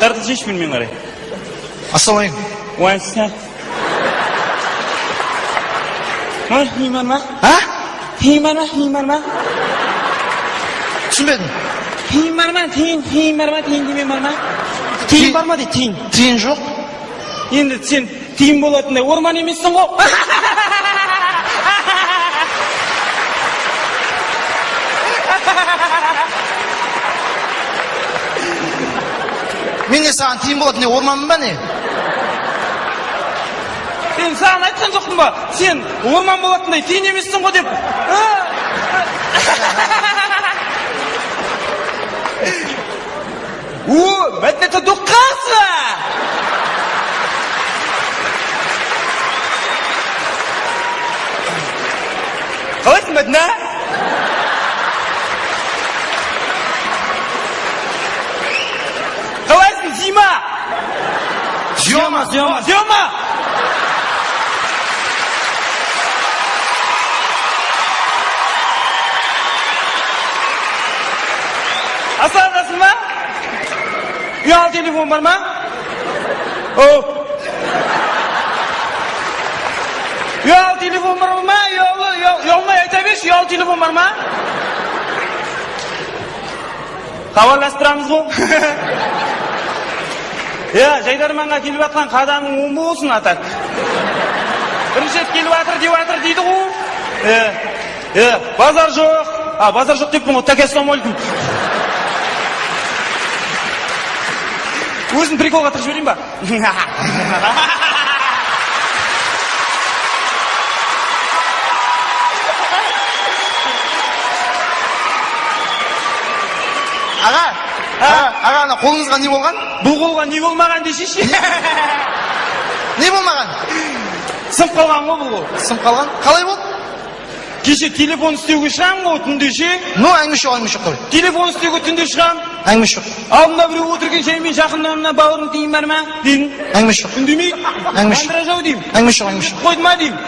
Аттарды жеш білмен қарай. Ассалаумағалейкум. Уайсың. Химар ма? А? Химар ма? Түсінбедім. Химар ма? Тиын деме бар ма? Тиын бар ма дейді, тиын. Тиын жоқ. Енді сен тиын болатындай орман емессің ғой. Мен не саған тиын болатын не орманмын ба не? Сен саған айтқан жоқпын ба? Сен орман болатындай тиын емессің ғой деп. Мәдінеті дұққасы! Қалайсың Мәдіне? Қалайсың Зима? Зима! Асандасың ба? Ұялы телефон бар ма? Ұялы телефон бар ма? Ұялмай айта берші, ұялы телефон бар ма? Хабарластырамыз ғой. Жайдарманға келіп атқан қадамың оң болсын атак. Бірінші рет келіп атыр деп атыр дейді ғой. Базар жоқ. Базар жоқ деппін ғой, тәке ассалаумағалейкум. Өзін приколға тырып жіберейін ба? Аға, қолыңызға не болған? Бұл қолға не болмаған дешеші? Не болмаған? Сынып қалған ғой бұл қол. Сынып қалған? Қалай болды? Кеше телефон істеуге шығам ғой түнде ше? Әңгіме жоқ қой. Телефон істеуге түнде шығам. Әңгіме жоқ. Алдында біреу отырген шаймен жақындарына бауырың тиын бар ма? Дейін. Әңгіме жоқ. Үндемей. Андыра жау деймін. Әңгіме жоқ. Қойды ма деймін.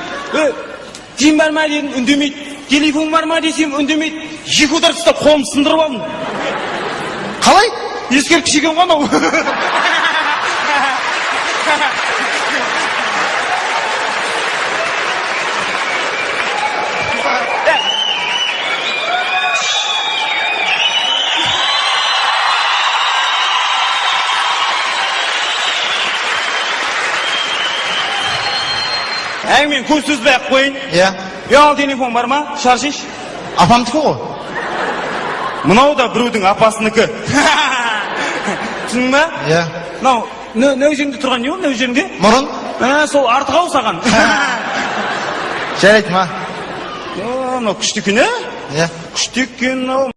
Тиын бар ма дейін, үндемейді. Телефон бар ма десем, үндемейді. Екі удар ұстап қолым сындырып алдым. Қалай? Ескерткіш екен ғой анау. Әңгімен көз сөзбей-ақ қойын. Ұялы телефон бар ма? Шаршиш. Апамдікі ғой. Мынау да біреудің апасыныкі. Түсінің ба? Мынау, нәу жерінде тұрған не ол, нәу жерінде? Мұрын? Сол артық ау саған. Жарайды ма? Мынау күшті екен, Күшті екен, ау.